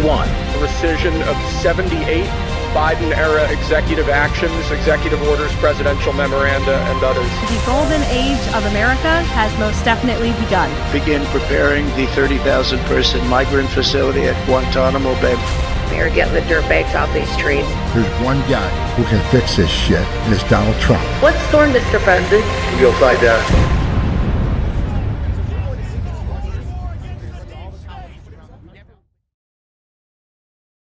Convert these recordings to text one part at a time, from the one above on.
one, the rescission of 78 Biden-era executive actions, executive orders, presidential memoranda, and others. The golden age of America has most definitely begun. Begin preparing the 30,000-person migrant facility at Guantanamo Bay. We're getting the dirtbags off these streets. There's one guy who can fix this shit, and it's Donald Trump. What's storm, Mr. President? You'll find out.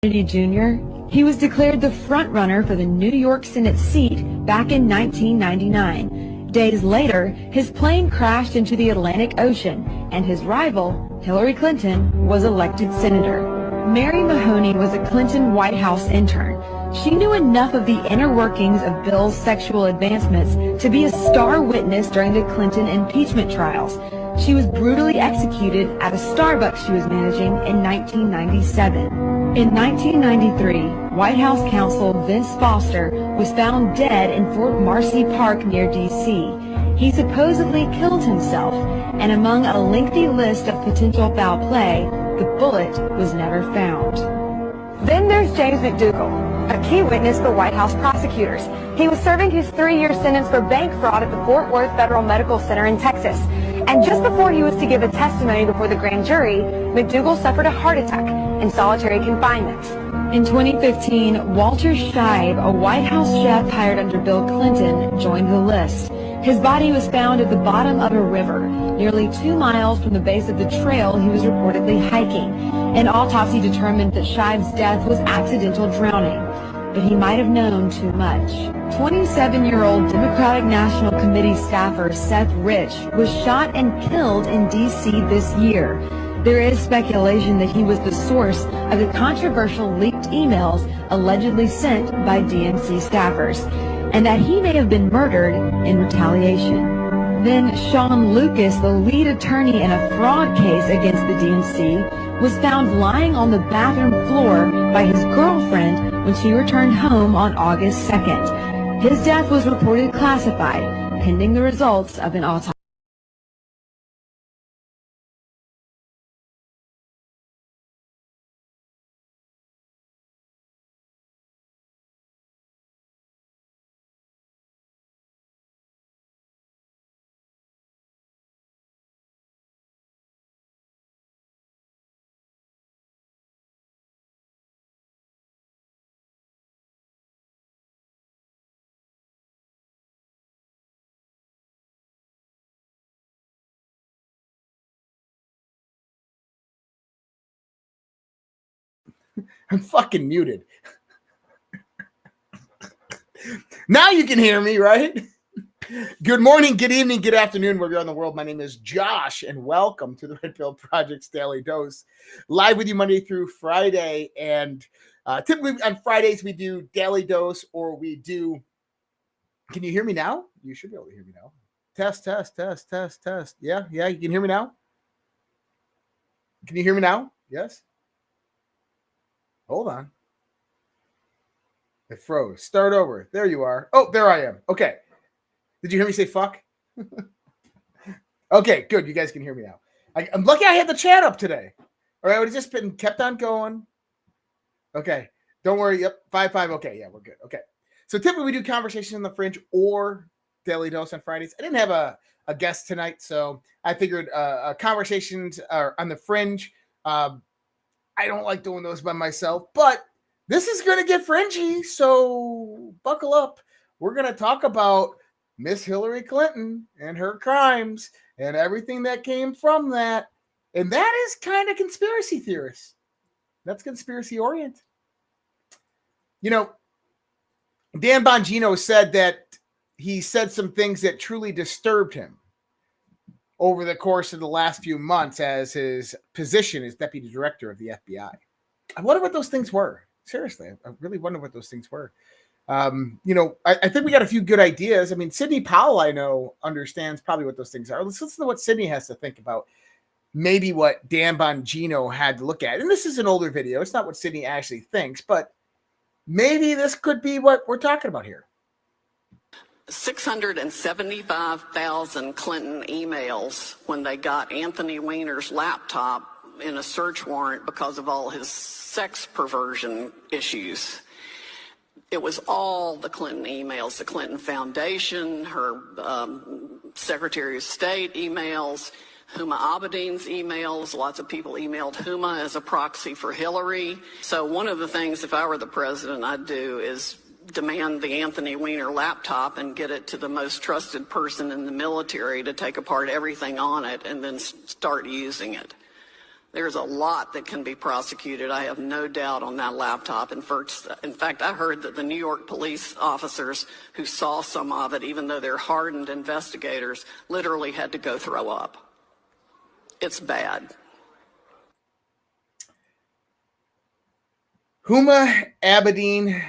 Jr., he was declared the front-runner for the New York Senate seat back in 1999. Days later, his plane crashed into the Atlantic Ocean, and his rival, Hillary Clinton, was elected senator. Mary Mahoney was a Clinton White House intern. She knew enough of the inner workings of Bill's sexual advancements to be a star witness during the Clinton impeachment trials. She was brutally executed at a Starbucks she was managing in 1997. In 1993, White House counsel Vince Foster was found dead in Fort Marcy Park near D.C. He supposedly killed himself, and among a lengthy list of potential foul play, the bullet was never found. Then there's James McDougal, a key witness for White House prosecutors. He was serving his 3-year sentence for bank fraud at the Fort Worth Federal Medical Center in Texas. And just before he was to give a testimony before the grand jury, McDougal suffered a heart attack in solitary confinement. In 2015, Walter Scheib, a White House chef hired under Bill Clinton, joined the list. His body was found at the bottom of a river, nearly 2 miles from the base of the trail he was reportedly hiking. An autopsy determined that Scheib's death was accidental drowning, but he might have known too much. 27-year-old Democratic National Committee staffer Seth Rich was shot and killed in D.C. this year. There is speculation that he was the source of the controversial leaked emails allegedly sent by DNC staffers, and that he may have been murdered in retaliation. Then Sean Lucas, the lead attorney in a fraud case against the DNC, was found lying on the bathroom floor by his girlfriend when she returned home on August 2nd. His death was reported classified, pending the results of an autopsy. I'm fucking muted. Now you can hear me, right? Good morning, good evening, good afternoon, wherever you're in the world. My name is Josh, and welcome to the Repill Project's Daily Dose. Live with you Monday through Friday, and typically on Fridays we do Daily Dose, or we do... Can you hear me now? You should be able to hear me now. Test, test, test, test, test. Yeah, you can hear me now? Can you hear me now? Yes? Hold on. It froze. Start over. There you are. Oh, there I am. Okay. Did you hear me say fuck? Okay, good. You guys can hear me now. I'm lucky I had the chat up today. All right, I would have just been kept on going. Okay. Don't worry. Yep. 5-5. Okay. Yeah, we're good. Okay. So typically we do Conversation on the Fringe or Daily Dose on Fridays. I didn't have a guest tonight, so I figured Conversations on the Fringe. I don't like doing those by myself, but this is going to get fringy, so buckle up. We're going to talk about Miss Hillary Clinton and her crimes and everything that came from that. And that is kind of conspiracy theorists. That's conspiracy oriented. You know, Dan Bongino said that he said some things that truly disturbed him over the course of the last few months as his position as deputy director of the FBI. I wonder what those things were. Seriously, I really wonder what those things were. You know, I think we got a few good ideas. I mean, Sidney Powell, I know, understands probably what those things are. Let's listen to what Sidney has to think about. Maybe what Dan Bongino had to look at. And this is an older video. It's not what Sidney actually thinks, but maybe this could be what we're talking about here. 675,000 Clinton emails when they got Anthony Weiner's laptop in a search warrant because of all his sex perversion issues. It was all the Clinton emails, the Clinton Foundation, her Secretary of State emails, Huma Abedin's emails. Lots of people emailed Huma as a proxy for Hillary. So one of the things, if I were the president, I'd do is demand the Anthony Weiner laptop and get it to the most trusted person in the military to take apart everything on it and then start using it. There's a lot that can be prosecuted, I have no doubt, on that laptop. In fact, I heard that the New York police officers who saw some of it, even though they're hardened investigators, literally had to go throw up. It's bad. Huma Abedin,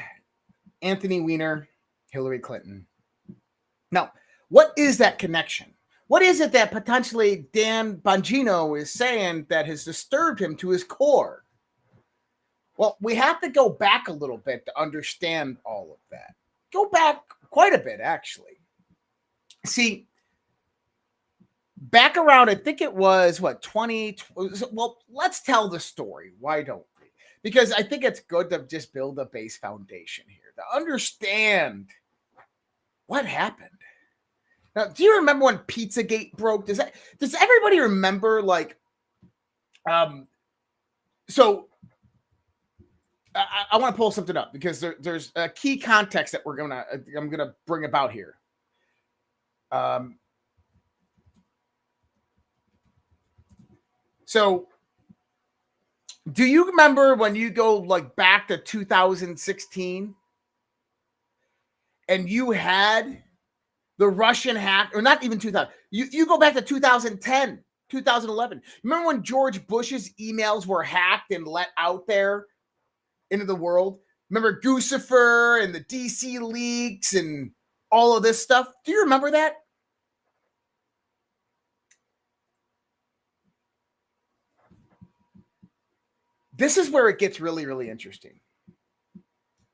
Anthony Weiner, Hillary Clinton. Now, what is that connection? What is it that potentially Dan Bongino is saying that has disturbed him to his core? Well, we have to go back a little bit to understand all of that. Go back quite a bit, actually. See, back around, I think it was, what, 20? Well, let's tell the story. Why don't we? Because I think it's good to just build a base foundation here, to understand what happened. Now, do you remember when Pizzagate broke? Does everybody remember, like, so I want to pull something up because there's a key context that I'm gonna bring about here. So do you remember when you go like back to 2016 and you had the Russian hack, or not even 2000, you go back to 2010, 2011. Remember when George Bush's emails were hacked and let out there into the world? Remember GOODBRU and the DC leaks and all of this stuff? Do you remember that? This is where it gets really, really interesting.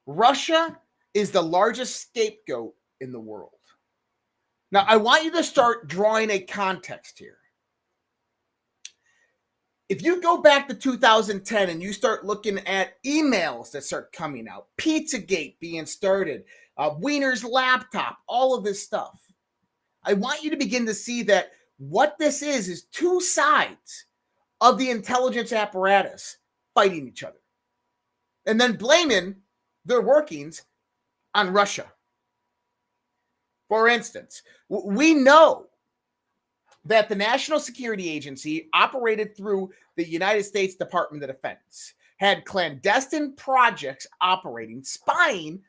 Russia is the largest scapegoat in the world. Now, I want you to start drawing a context here. If you go back to 2010 and you start looking at emails that start coming out, Pizzagate being started, Weiner's laptop, all of this stuff, I want you to begin to see that what this is two sides of the intelligence apparatus fighting each other and then blaming their workings on Russia. For instance, we know that the National Security Agency operated through the United States Department of Defense, had clandestine projects operating, spying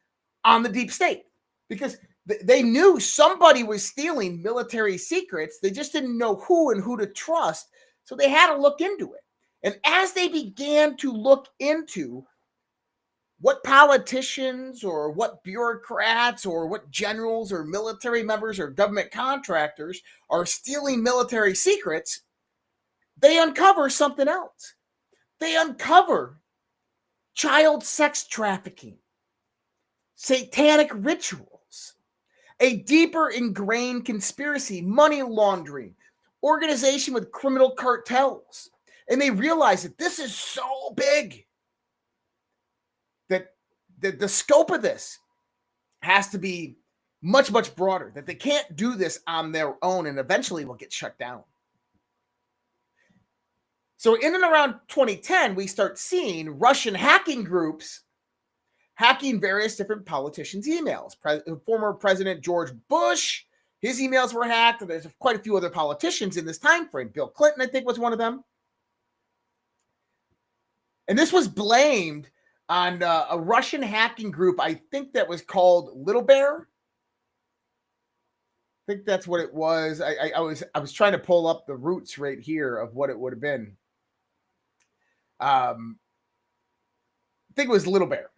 on the deep state, because they knew somebody was stealing military secrets. They just didn't know who and who to trust, so they had to look into it. And as they began to look into what politicians or what bureaucrats or what generals or military members or government contractors are stealing military secrets, they uncover something else. They uncover child sex trafficking, satanic rituals, a deeper ingrained conspiracy, money laundering, organization with criminal cartels. And they realize that this is so big that the scope of this has to be much, much broader, that they can't do this on their own and eventually will get shut down. So in and around 2010, we start seeing Russian hacking groups hacking various different politicians' emails. Former President George Bush, his emails were hacked. There's quite a few other politicians in this time frame. Bill Clinton, I think, was one of them. And this was blamed on a Russian hacking group, I think that was called Little Bear. I think that's what it was. I was trying to pull up the roots right here of what it would have been. I think it was Little Bear.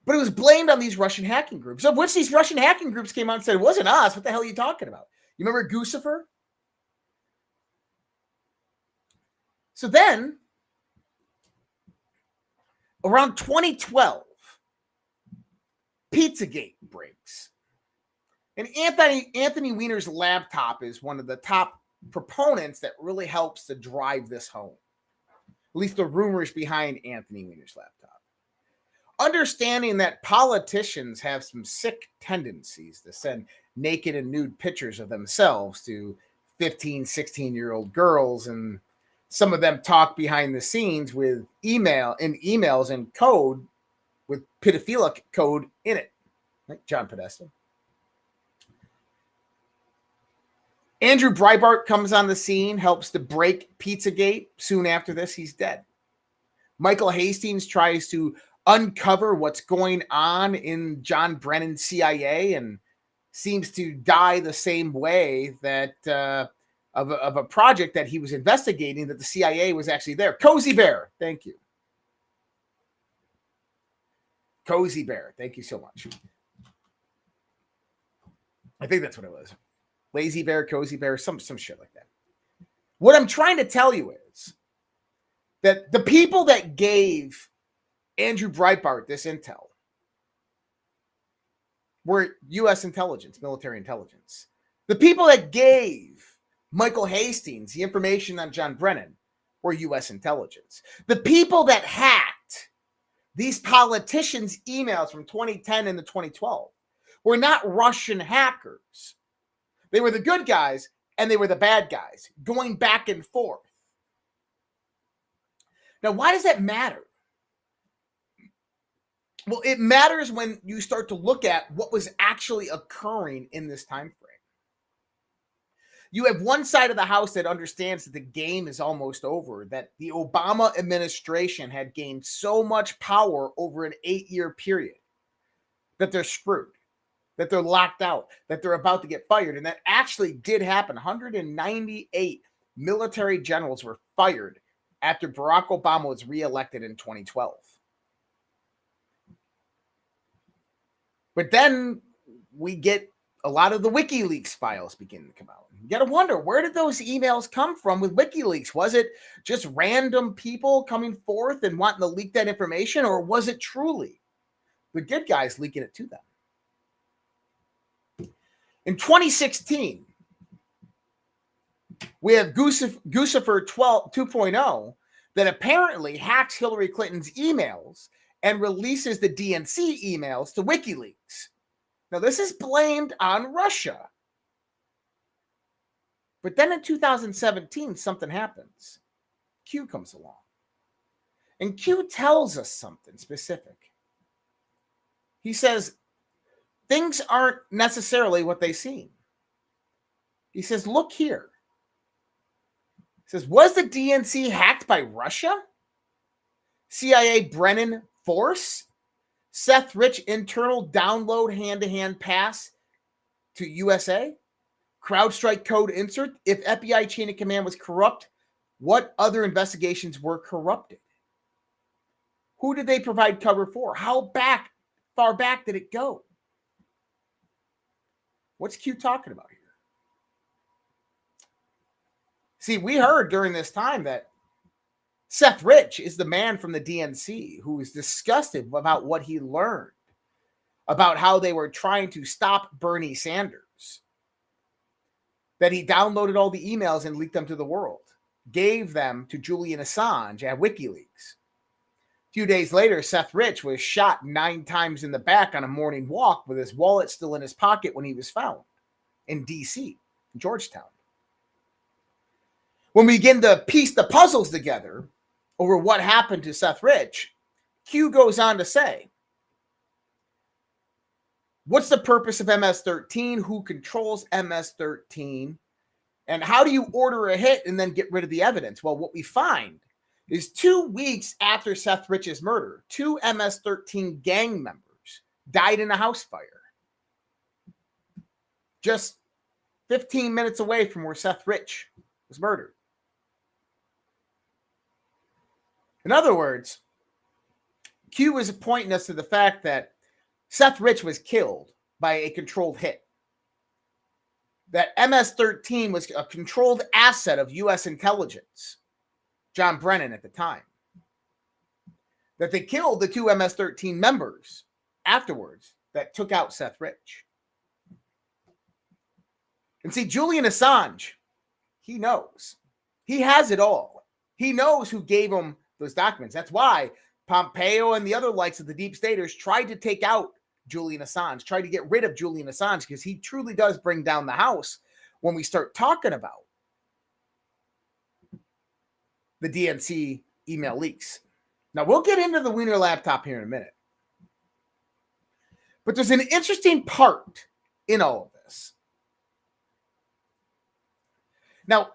But it was blamed on these Russian hacking groups, of which these Russian hacking groups came out and said, it wasn't us. What the hell are you talking about? You remember GOODBRU? So then, around 2012, Pizzagate breaks. And Anthony Weiner's laptop is one of the top proponents that really helps to drive this home. At least the rumors behind Anthony Weiner's laptop. Understanding that politicians have some sick tendencies to send naked and nude pictures of themselves to 15, 16-year-old girls, and some of them talk behind the scenes with emails and code with pedophilic code in it. Like John Podesta. Andrew Breitbart comes on the scene, helps to break Pizzagate. Soon after this, he's dead. Michael Hastings tries to uncover what's going on in John Brennan's CIA and seems to die the same way that of a project that he was investigating, that the CIA was actually there. Cozy Bear, thank you. Cozy Bear, thank you so much. I think that's what it was. Lazy Bear, Cozy Bear, some shit like that. What I'm trying to tell you is that the people that gave Andrew Breitbart this intel were U.S. intelligence, military intelligence. The people that gave Michael Hastings the information on John Brennan were U.S. intelligence. The people that hacked these politicians' emails from 2010 into 2012 were not Russian hackers. They were the good guys and they were the bad guys, going back and forth. Now, why does that matter? Well, it matters when you start to look at what was actually occurring in this time frame. You have one side of the house that understands that the game is almost over, that the Obama administration had gained so much power over an 8-year period that they're screwed, that they're locked out, that they're about to get fired. And that actually did happen. 198 military generals were fired after Barack Obama was reelected in 2012. But then we get a lot of the WikiLeaks files begin to come out. You got to wonder, where did those emails come from with WikiLeaks? Was it just random people coming forth and wanting to leak that information, or was it truly the good guys leaking it to them? In 2016, we have Guccifer 2.0 that apparently hacks Hillary Clinton's emails and releases the DNC emails to WikiLeaks. Now, this is blamed on Russia. But then in 2017, something happens. Q comes along. And Q tells us something specific. He says, things aren't necessarily what they seem. He says, look here. He says, was the DNC hacked by Russia? CIA Brennan force? Seth Rich internal download hand-to-hand pass to USA? CrowdStrike code insert? If FBI chain of command was corrupt, what other investigations were corrupted? Who did they provide cover for? How far back did it go? What's Q talking about here? See, we heard during this time that Seth Rich is the man from the DNC who is disgusted about what he learned about how they were trying to stop Bernie Sanders. That he downloaded all the emails and leaked them to the world, gave them to Julian Assange at WikiLeaks. A few days later, Seth Rich was shot 9 times in the back on a morning walk with his wallet still in his pocket when he was found in D.C., Georgetown. When we begin to piece the puzzles together over what happened to Seth Rich, Q goes on to say, what's the purpose of MS-13? Who controls MS-13? And how do you order a hit and then get rid of the evidence? Well, what we find is 2 weeks after Seth Rich's murder, 2 MS-13 gang members died in a house fire. Just 15 minutes away from where Seth Rich was murdered. In other words, Q is pointing us to the fact that Seth Rich was killed by a controlled hit. That MS-13 was a controlled asset of U.S. intelligence, John Brennan at the time. That they killed the 2 MS-13 members afterwards that took out Seth Rich. And see, Julian Assange, He knows. He has it all. He knows who gave him those documents. That's why Pompeo and the other likes of the deep staters tried to take out Julian Assange, tried to get rid of Julian Assange, because he truly does bring down the house when we start talking about the DNC email leaks. Now, we'll get into the Weiner laptop here in a minute. But there's an interesting part in all of this. Now,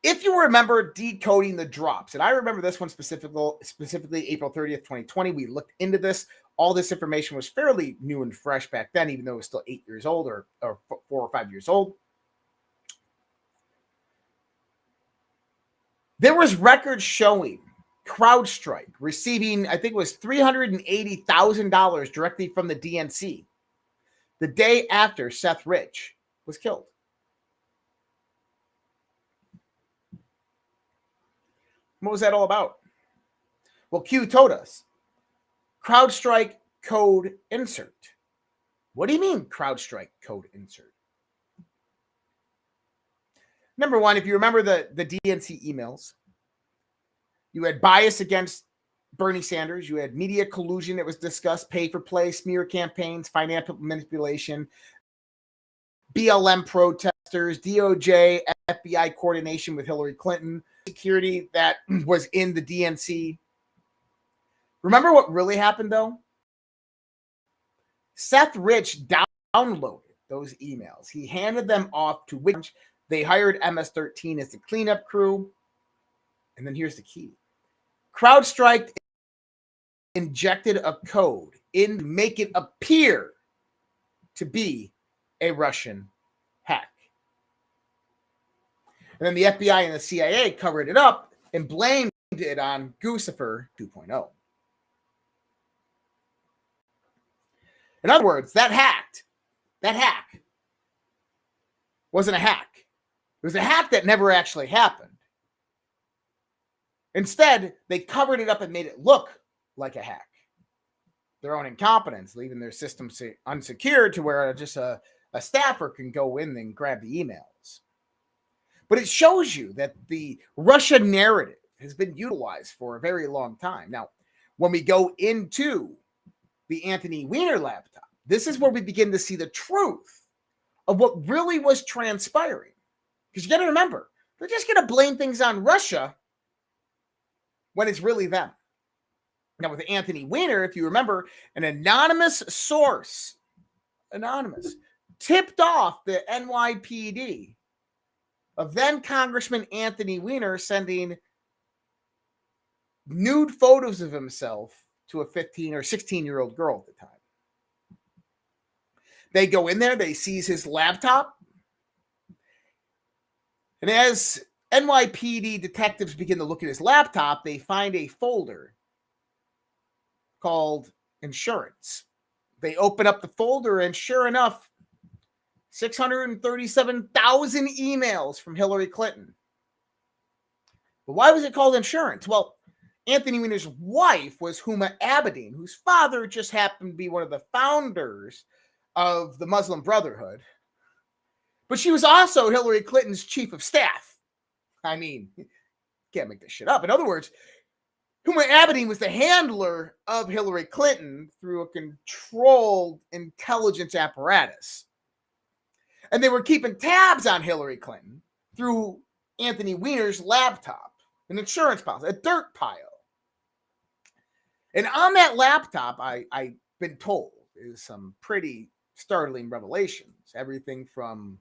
if you remember decoding the drops, and I remember this one specifically April 30th, 2020, we looked into this. All this information was fairly new and fresh back then, even though it was still 8 years old or 4 or 5 years old. There was records showing CrowdStrike receiving, I think it was $380,000 directly from the DNC the day after Seth Rich was killed. What was that all about? Well, Q told us. CrowdStrike code insert. What do you mean CrowdStrike code insert? Number one, if you remember the DNC emails, you had bias against Bernie Sanders. You had media collusion that was discussed, pay for play, smear campaigns, financial manipulation, BLM protesters, DOJ, FBI coordination with Hillary Clinton, security that was in the DNC. Remember what really happened, though? Seth Rich downloaded those emails. He handed them off to which they hired MS-13 as the cleanup crew. And then here's the key. CrowdStrike injected a code in to make it appear to be a Russian hack. And then the FBI and the CIA covered it up and blamed it on Guccifer 2.0. In other words, that hack wasn't a hack. It was a hack that never actually happened. Instead, they covered it up and made it look like a hack. Their own incompetence, leaving their system unsecured to where just a staffer can go in and grab the emails. But it shows you that the Russia narrative has been utilized for a very long time. Now, when we go into the Anthony Weiner laptop, this is where we begin to see the truth of what really was transpiring. Because you got to remember, they're just going to blame things on Russia when it's really them. Now, with Anthony Weiner, if you remember, an anonymous source, tipped off the NYPD of then Congressman Anthony Weiner sending nude photos of himself to a 15 or 16-year-old girl at the time. They go in there, they seize his laptop, and as NYPD detectives begin to look at his laptop, they find a folder called insurance. They open up the folder, and sure enough, 637,000 emails from Hillary Clinton. But why was it called insurance? Well, Anthony Weiner's wife was Huma Abedin, whose father just happened to be one of the founders of the Muslim Brotherhood. But she was also Hillary Clinton's chief of staff. I mean, can't make this shit up. In other words, Huma Abedin was the handler of Hillary Clinton through a controlled intelligence apparatus. And they were keeping tabs on Hillary Clinton through Anthony Weiner's laptop, an insurance policy, a dirt pile. And on that laptop, I've been told, is some pretty startling revelations. Everything from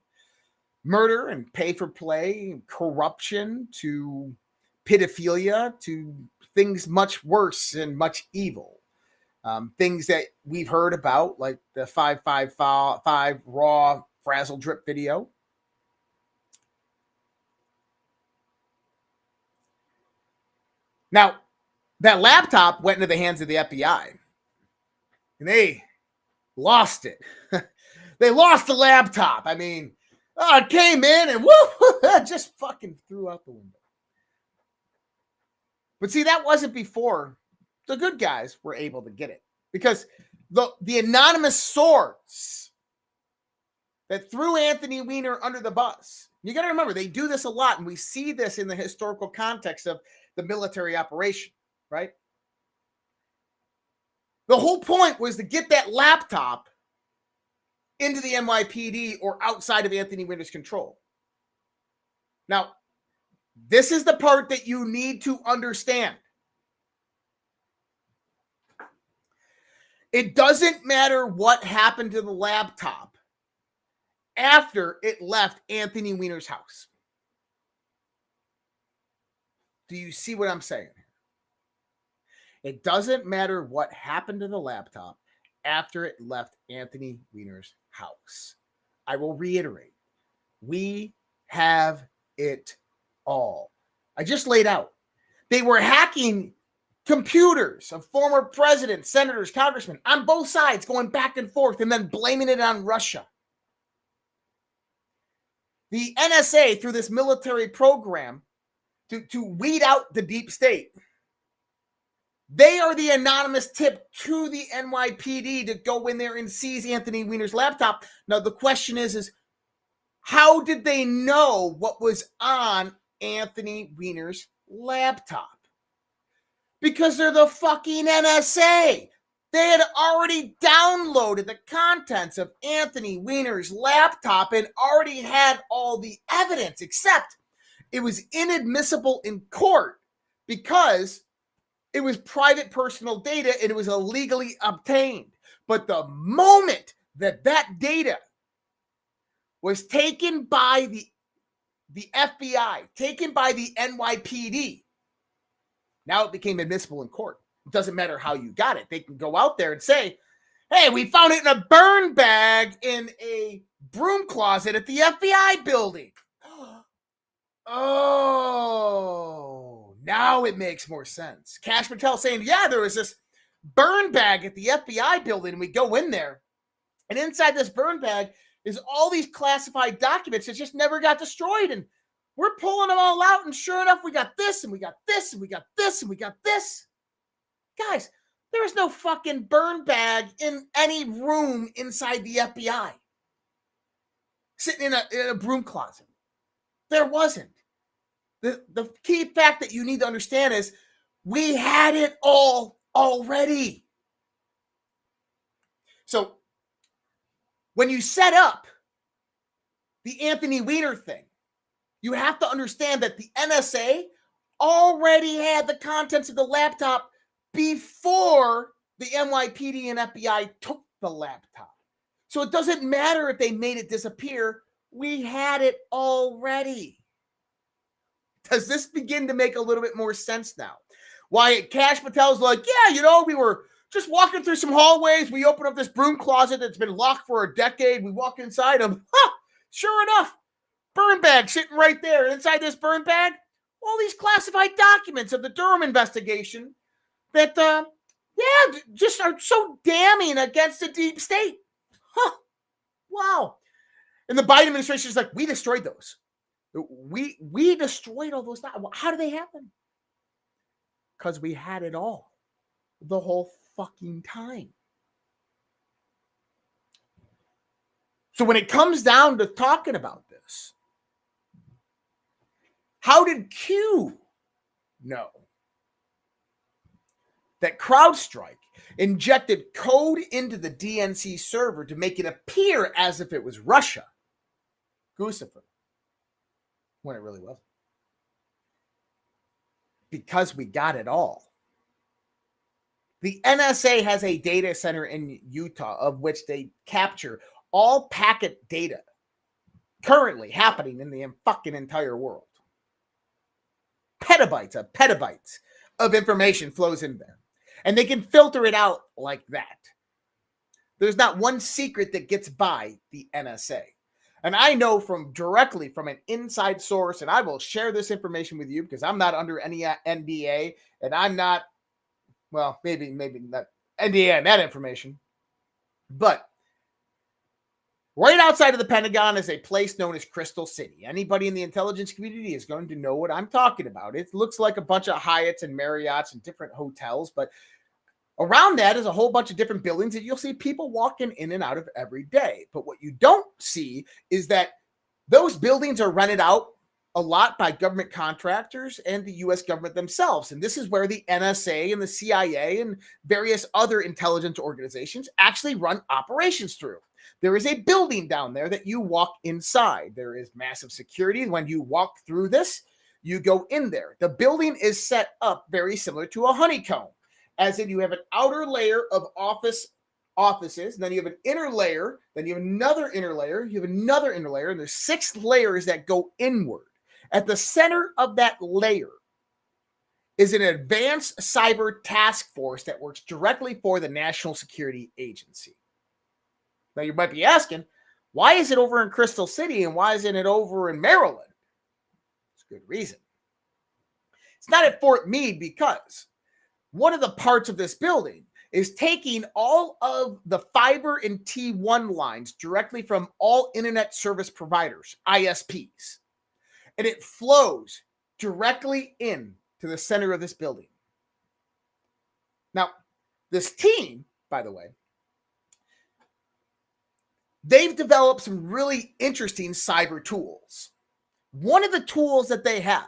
murder and pay for play, corruption, to pedophilia, to things much worse and much evil. Things that we've heard about, like the 555 raw frazzle drip video. Now, that laptop went into the hands of the FBI, and they lost it. They lost the laptop. I mean, it came in and woo, just fucking threw out the window. But see, that wasn't before the good guys were able to get it, because the anonymous source that threw Anthony Weiner under the bus You got to remember, they do this a lot, and we see this in the historical context of the military operation, right? The whole point was to get that laptop into the NYPD or outside of Anthony Weiner's control. Now, this is the part that you need to understand. It doesn't matter what happened to the laptop after it left Anthony Weiner's house. Do you see what I'm saying? It doesn't matter what happened to the laptop after it left Anthony Weiner's house. I will reiterate, we have it all. I just laid out. They were hacking computers of former presidents, senators, congressmen on both sides, going back and forth, and then blaming it on Russia. The NSA, through this military program to weed out the deep state, they are the anonymous tip to the NYPD to go in there and seize Anthony Weiner's laptop. Now, the question is how did they know what was on Anthony Weiner's laptop? Because they're the fucking NSA. They had already downloaded the contents of Anthony Weiner's laptop and already had all the evidence, except it was inadmissible in court because it was private personal data and it was illegally obtained. But the moment that that data was taken by the FBI, taken by the NYPD, now it became admissible in court. It doesn't matter how you got it. They can go out there and say, hey, we found it in a burn bag in a broom closet at the FBI building. Oh, now it makes more sense. Kash Patel saying, yeah, there was this burn bag at the FBI building, and we go in there, and inside this burn bag is all these classified documents that just never got destroyed, and we're pulling them all out, and sure enough, we got this, and we got this, and we got this, and we got this. Guys, there was no fucking burn bag in any room inside the FBI. Sitting in a broom closet. There wasn't. The key fact that you need to understand is we had it all already. So when you set up the Anthony Weiner thing, you have to understand that the NSA already had the contents of the laptop before the NYPD and FBI took the laptop. So it doesn't matter if they made it disappear. We had it already. Does this begin to make a little bit more sense now? Why Kash Patel's like, yeah, we were just walking through some hallways. We opened up this broom closet that's been locked for a decade. We walk inside them. Sure enough, burn bag sitting right there. Inside this burn bag, all these classified documents of the Durham investigation that, just are so damning against the deep state. Wow. And the Biden administration is like, we destroyed those. We destroyed all those documents. How did they happen? Because we had it all the whole fucking time. So when it comes down to talking about this, how did Q know that CrowdStrike injected code into the DNC server to make it appear as if it was Russia? Goosifer. When it really wasn't. Because we got it all. The NSA has a data center in Utah of which they capture all packet data currently happening in the fucking entire world. Petabytes of information flows in there. And they can filter it out like that. There's not one secret that gets by the NSA. And I know directly from an inside source, and I will share this information with you because I'm not under any NDA, and I'm not, well, maybe not NDA on that information. But right outside of the Pentagon is a place known as Crystal City. Anybody in the intelligence community is going to know what I'm talking about. It looks like a bunch of Hyatts and Marriotts and different hotels, but around that is a whole bunch of different buildings that you'll see people walking in and out of every day. But what you don't see is that Those buildings are rented out a lot by government contractors and the U.S. government themselves. And this is where the NSA and the CIA and various other intelligence organizations actually run operations through. There is a building down there that you walk inside. There is massive security. When you walk through this, you go in there. The building is set up very similar to a honeycomb, as in you have an outer layer of offices, and then you have an inner layer, then you have another inner layer, you have another inner layer, and there's 6 layers that go inward. At the center of that layer is an advanced cyber task force that works directly for the National Security Agency. Now you might be asking, why is it over in Crystal City and why isn't it over in Maryland? It's a good reason. It's not at Fort Meade because one of the parts of this building is taking all of the fiber and T1 lines directly from all internet service providers, ISPs, and it flows directly in to the center of this building. Now, this team, by the way, they've developed some really interesting cyber tools. One of the tools that they have,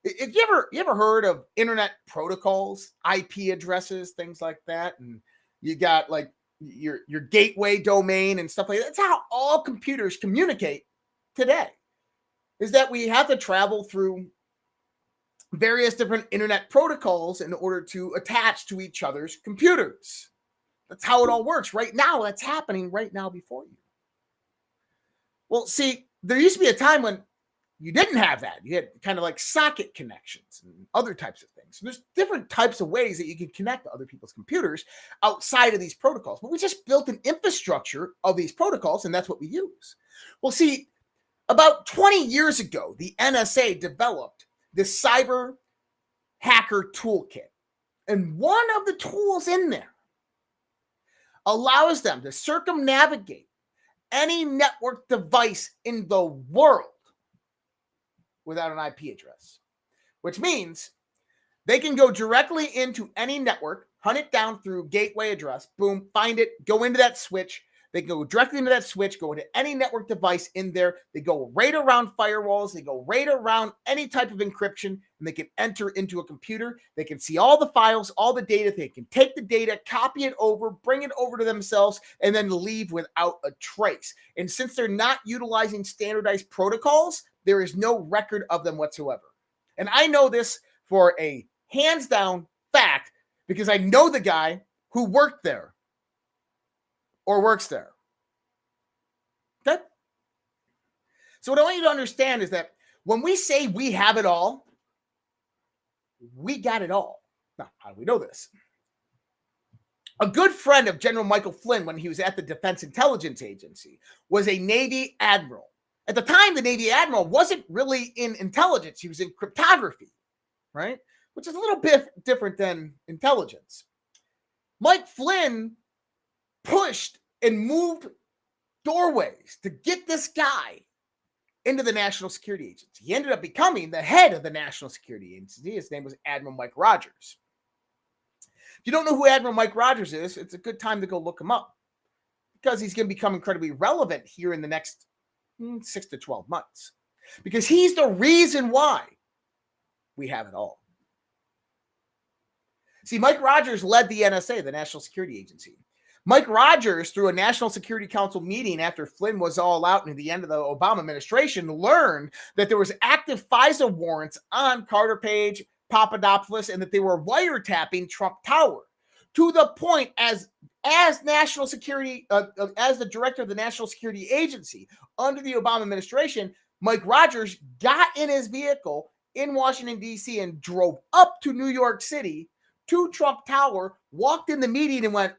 if you ever heard of internet protocols, IP addresses, things like that, and you got like your gateway domain and stuff like that. That's how all computers communicate today. Is that we have to travel through various different internet protocols in order to attach to each other's computers. That's how it all works right now. That's happening right now before you. Well, see, there used to be a time when you didn't have that. You had kind of like socket connections and other types of things. So there's different types of ways that you can connect to other people's computers outside of these protocols. But we just built an infrastructure of these protocols, and that's what we use. Well, see, about 20 years ago, the NSA developed this cyber hacker toolkit. And one of the tools in there allows them to circumnavigate any network device in the world without an IP address, which means they can go directly into any network, hunt it down through gateway address, boom, find it, go into that switch. They go directly into that switch, go into any network device in there. They go right around firewalls. They go right around any type of encryption, and they can enter into a computer. They can see all the files, all the data. They can take the data, copy it over, bring it over to themselves, and then leave without a trace. And since they're not utilizing standardized protocols, there is no record of them whatsoever. And I know this for a hands down fact because I know the guy who worked there or works there. Okay? So what I want you to understand is that when we say we have it all, we got it all. Now, how do we know this? A good friend of General Michael Flynn when he was at the Defense Intelligence Agency was a Navy admiral. At the time, the Navy admiral wasn't really in intelligence. He was in cryptography, right? Which is a little bit different than intelligence. Mike Flynn pushed and moved doorways to get this guy into the National Security Agency. He ended up becoming the head of the National Security Agency. His name was Admiral Mike Rogers. If you don't know who Admiral Mike Rogers is, it's a good time to go look him up because he's going to become incredibly relevant here in the next 6 to 12 months because he's the reason why we have it all. See, Mike Rogers led the NSA, the National Security Agency. Mike Rogers, through a National Security Council meeting after Flynn was all out near the end of the Obama administration, learned that there was active FISA warrants on Carter Page, Papadopoulos, and that they were wiretapping Trump Tower to the point as national security, as the director of the National Security Agency under the Obama administration, Mike Rogers got in his vehicle in Washington, D.C. and drove up to New York City to Trump Tower, walked in the meeting and went,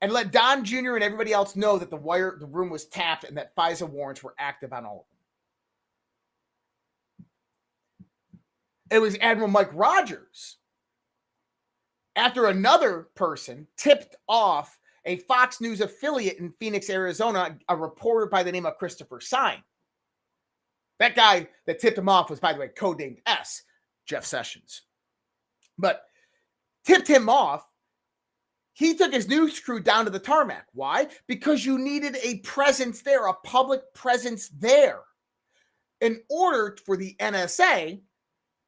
and let Don Jr. and everybody else know that the room was tapped and that FISA warrants were active on all of them. It was Admiral Mike Rogers, after another person tipped off a Fox News affiliate in Phoenix, Arizona, a reporter by the name of Christopher Sine. That guy that tipped him off was, by the way, codenamed S, Jeff Sessions. But tipped him off He took his news crew down to the tarmac. Why? Because you needed a presence there, a public presence there, in order for the NSA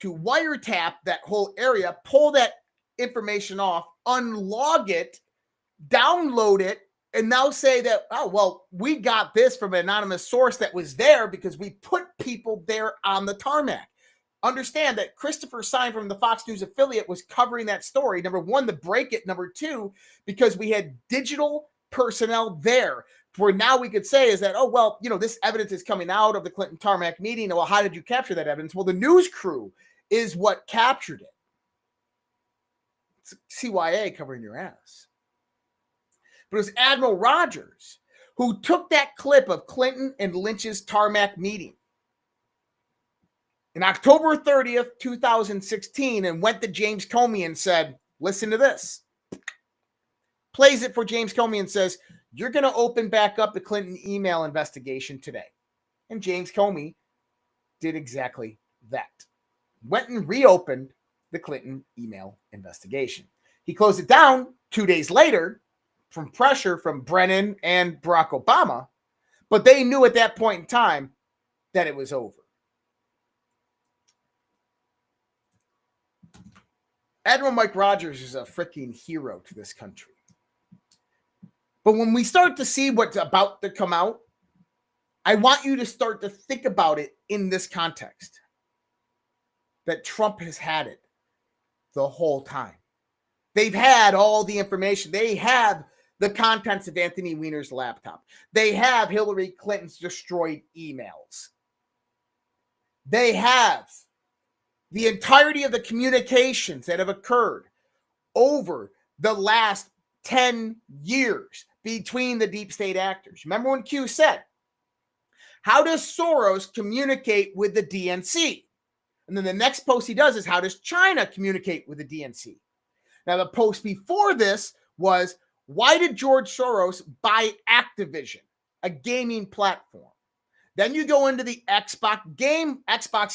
to wiretap that whole area, pull that information off, unlog it, download it, and now say that, oh, well, we got this from an anonymous source that was there because we put people there on the tarmac. Understand that Christopher Stein from the Fox News affiliate was covering that story. Number one, to break it. Number two, because we had digital personnel there, where now we could say is that, oh, well, you know, this evidence is coming out of the Clinton tarmac meeting. Well, how did you capture that evidence? Well, the news crew is what captured it. It's CYA covering your ass. But it was Admiral Rogers who took that clip of Clinton and Lynch's tarmac meeting in October 30th, 2016, and went to James Comey and said, listen to this. Plays it for James Comey and says, you're going to open back up the Clinton email investigation today. And James Comey did exactly that. Went and reopened the Clinton email investigation. He closed it down 2 days later from pressure from Brennan and Barack Obama, but they knew at that point in time that it was over. Admiral Mike Rogers is a freaking hero to this country. But when we start to see what's about to come out, I want you to start to think about it in this context. That Trump has had it the whole time. They've had all the information. They have the contents of Anthony Weiner's laptop. They have Hillary Clinton's destroyed emails. They have the entirety of the communications that have occurred over the last 10 years between the deep state actors. Remember when Q said, how does Soros communicate with the DNC? And then the next post he does is, how does China communicate with the DNC? Now, the post before this was, why did George Soros buy Activision, a gaming platform? Then you go into the Xbox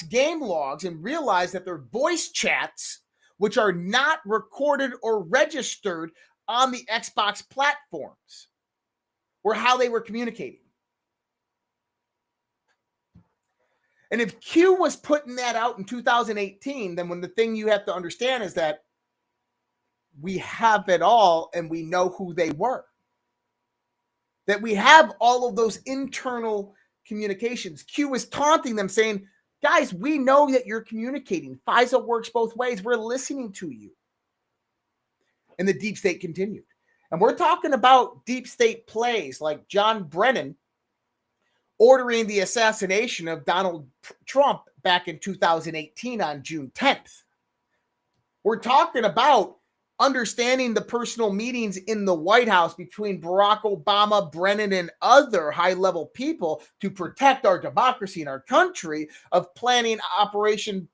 game logs and realize that they're voice chats, which are not recorded or registered on the Xbox platforms, or how they were communicating. And if Q was putting that out in 2018, then when the thing you have to understand is that we have it all and we know who they were. That we have all of those internal communications. Q was taunting them, saying, guys, we know that you're communicating. FISA works both ways. We're listening to you. And the deep state continued. And we're talking about deep state plays like John Brennan ordering the assassination of Donald Trump back in 2018 on June 10th. We're talking about understanding the personal meetings in the White House between Barack Obama, Brennan, and other high-level people to protect our democracy and our country, of planning Operation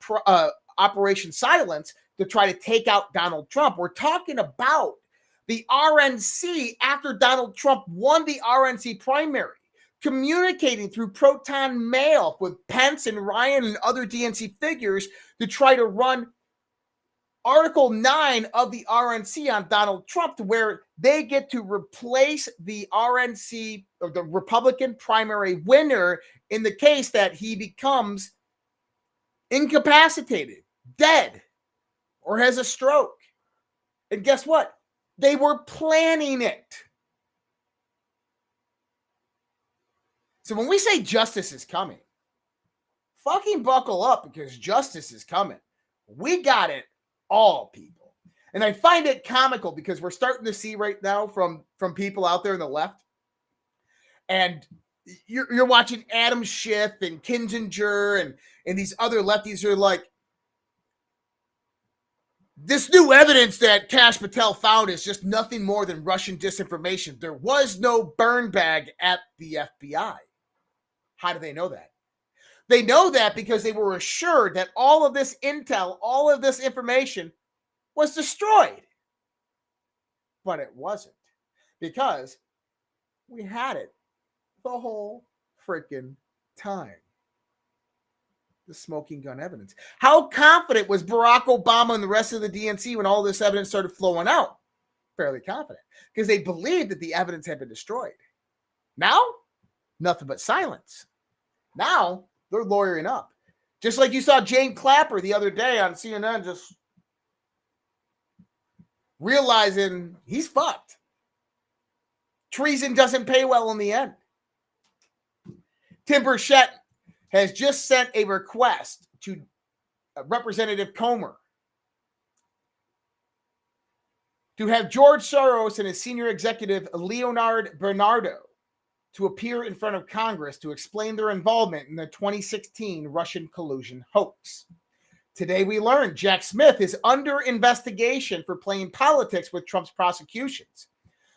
Silence to try to take out Donald Trump. We're talking about the RNC after Donald Trump won the RNC primary, communicating through Proton Mail with Pence and Ryan and other DNC figures to try to run Article 9 of the RNC on Donald Trump, to where they get to replace the RNC, or the Republican primary winner, in the case that he becomes incapacitated, dead, or has a stroke. And guess what? They were planning it. So when we say justice is coming, fucking buckle up, because justice is coming. We got it all, people. And I find it comical because we're starting to see right now from people out there on the left, and you're watching Adam Schiff and Kinzinger and these other lefties who are like, this new evidence that Kash Patel found is just nothing more than Russian disinformation. There was no burn bag at the FBI. How do they know that? They know that because they were assured that all of this intel, all of this information was destroyed. But it wasn't, because we had it the whole freaking time. The smoking gun evidence. How confident was Barack Obama and the rest of the DNC when all this evidence started flowing out? fairly confident because they believed that the evidence had been destroyed. Now, nothing but silence. Now, they're lawyering up. Just like you saw Jane Clapper the other day on CNN just realizing he's fucked. Treason doesn't pay well in the end. Tim Burchett has just sent a request to Representative Comer to have George Soros and his senior executive Leonard Bernardo to appear in front of Congress to explain their involvement in the 2016 Russian collusion hoax. Today we learned Jack Smith is under investigation for playing politics with Trump's prosecutions.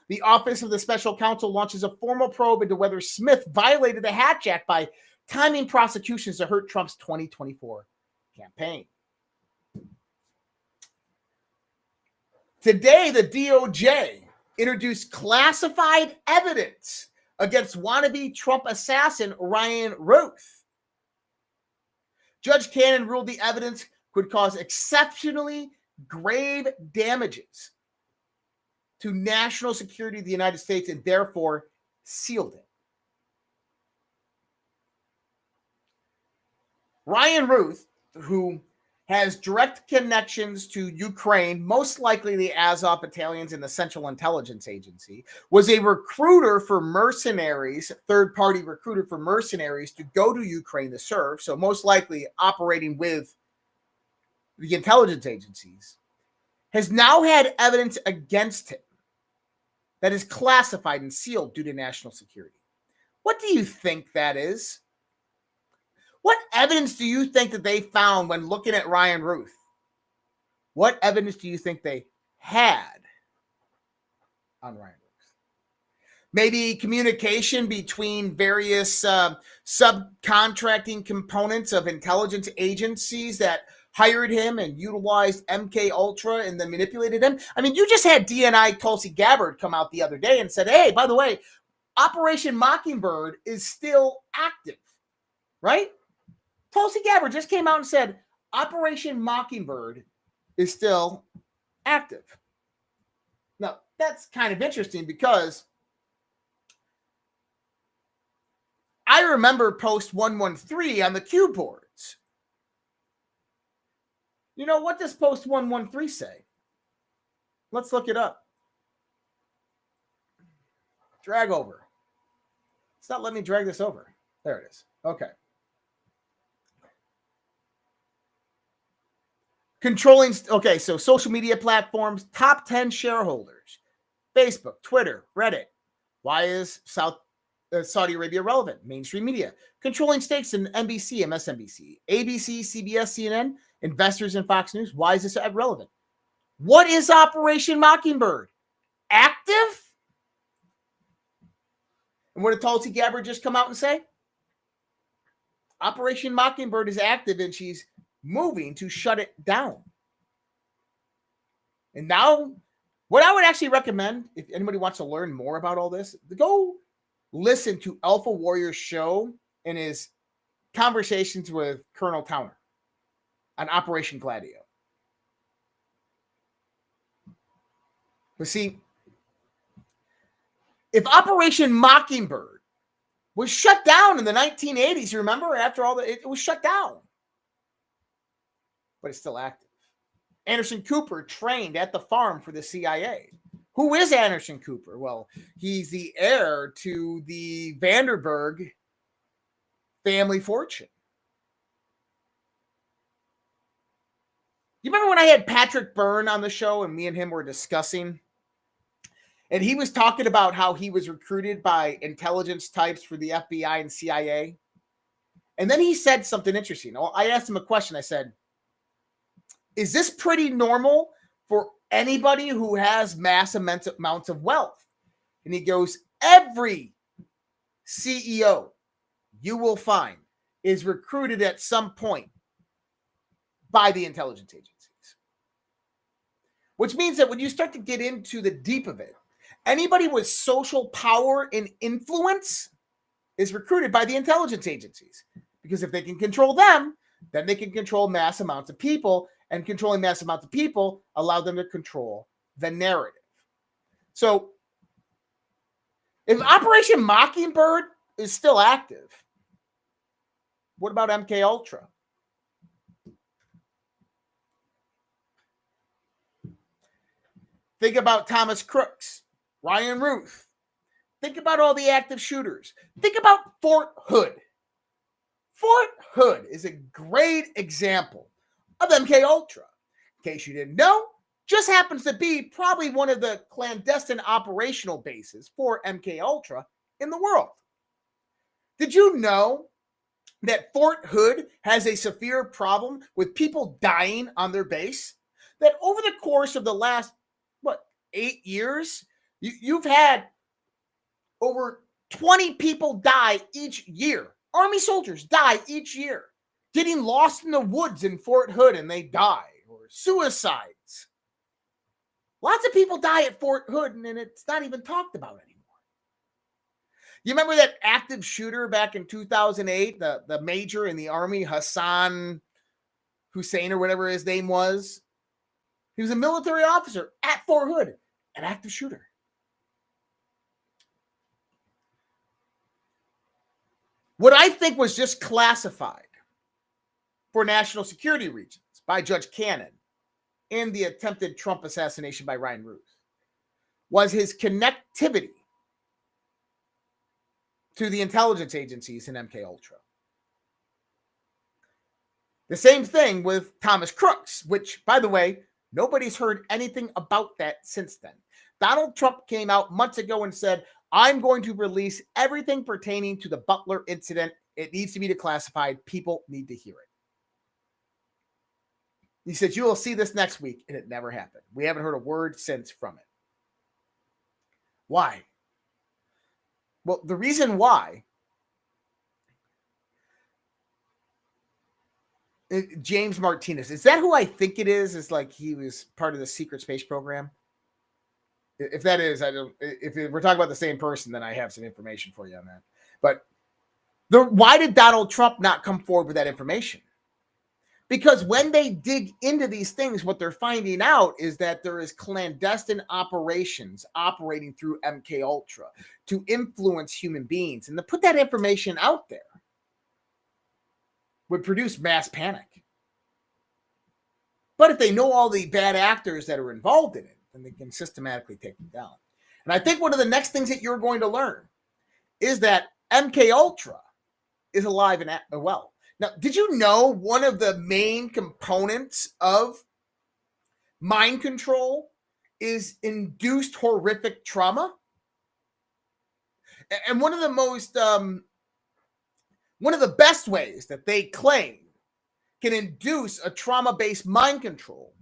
The Office of the Special Counsel launches a formal probe into whether Smith violated the Hatch Act by timing prosecutions to hurt Trump's 2024 campaign. Today, the DOJ introduced classified evidence against wannabe Trump assassin Ryan Ruth. Judge Cannon ruled the evidence could cause exceptionally grave damages to national security of the United States and therefore sealed it. Ryan Ruth, who has direct connections to Ukraine, most likely the Azov battalions in the Central Intelligence Agency, was a recruiter for mercenaries, third-party recruiter for mercenaries to go to Ukraine to serve, so most likely operating with the intelligence agencies, has now had evidence against him that is classified and sealed due to national security. What do you think that is? What evidence do you think that they found when looking at Ryan Ruth? What evidence do you think they had on Ryan Ruth? Maybe communication between various subcontracting components of intelligence agencies that hired him and utilized MKUltra and then manipulated him. I mean, you just had DNI Tulsi Gabbard come out the other day and said, hey, by the way, Operation Mockingbird is still active, right? Tulsi Gabbard just came out and said Operation Mockingbird is still active. Now, that's kind of interesting because I remember post 113 on the Q boards. You know, what does post 113 say? Let's look it up. Drag over. It's not letting me drag this over. There it is. Okay. Controlling, okay, so social media platforms, top 10 shareholders, Facebook, Twitter, Reddit. Why is Saudi Arabia relevant? Mainstream media. Controlling stakes in NBC, MSNBC, ABC, CBS, CNN, investors in Fox News. Why is this relevant? What is Operation Mockingbird? Active? And what did Tulsi Gabbard just come out and say? Operation Mockingbird is active and she's moving to shut it down. And now, what I would actually recommend, if anybody wants to learn more about all this, go listen to Alpha Warrior's show and his conversations with Colonel Towner on Operation Gladio. But see, if Operation Mockingbird was shut down in the 1980s, you remember, after all it was shut down. But it's still active. Anderson Cooper trained at the farm for the CIA. Who is Anderson Cooper? Well, he's the heir to the Vanderberg family fortune. You remember when I had Patrick Byrne on the show and me and him were discussing? And he was talking about how he was recruited by intelligence types for the FBI and CIA. And then he said something interesting. I asked him a question. I said, is this pretty normal for anybody who has mass amounts of wealth? And he goes, every CEO you will find is recruited at some point by the intelligence agencies. Which means that when you start to get into the deep of it, anybody with social power and influence is recruited by the intelligence agencies. Because if they can control them, then they can control mass amounts of people. And controlling mass amounts of people allow them to control the narrative. So if Operation Mockingbird is still active, what about MKUltra? Think about Thomas Crooks, Ryan Ruth. Think about all the active shooters. Think about Fort Hood. Fort Hood is a great example of MKUltra. In case you didn't know, just happens to be probably one of the clandestine operational bases for MKUltra in the world. Did you know that Fort Hood has a severe problem with people dying on their base? That over the course of the last, 8 years, you've had over 20 people die each year. Army soldiers die each year, getting lost in the woods in Fort Hood and they die, or suicides. Lots of people die at Fort Hood and it's not even talked about anymore. You remember that active shooter back in 2008, the major in the Army, Hassan Hussein or whatever his name was? He was a military officer at Fort Hood, an active shooter. What I think was just classified for national security reasons by Judge Cannon in the attempted Trump assassination by Ryan Ruth was his connectivity to the intelligence agencies in MKUltra. The same thing with Thomas Crooks, which, by the way, nobody's heard anything about that since then. Donald Trump came out months ago and said, I'm going to release everything pertaining to the Butler incident. It needs to be declassified. People need to hear it. He said, you will see this next week, and it never happened. We haven't heard a word since from it. Why? Well, the reason why, James Martinez, is that who I think it is? Is like he was part of the secret space program? If that is, I don't. If we're talking about the same person, then I have some information for you on that. But why did Donald Trump not come forward with that information? Because when they dig into these things, what they're finding out is that there is clandestine operations operating through MKUltra to influence human beings, and to put that information out there would produce mass panic. But if they know all the bad actors that are involved in it, then they can systematically take them down. And I think one of the next things that you're going to learn is that MKUltra is alive and well. Now, did you know one of the main components of mind control is induced horrific trauma? And one of the most, one of the best ways that they claim can induce a trauma-based mind control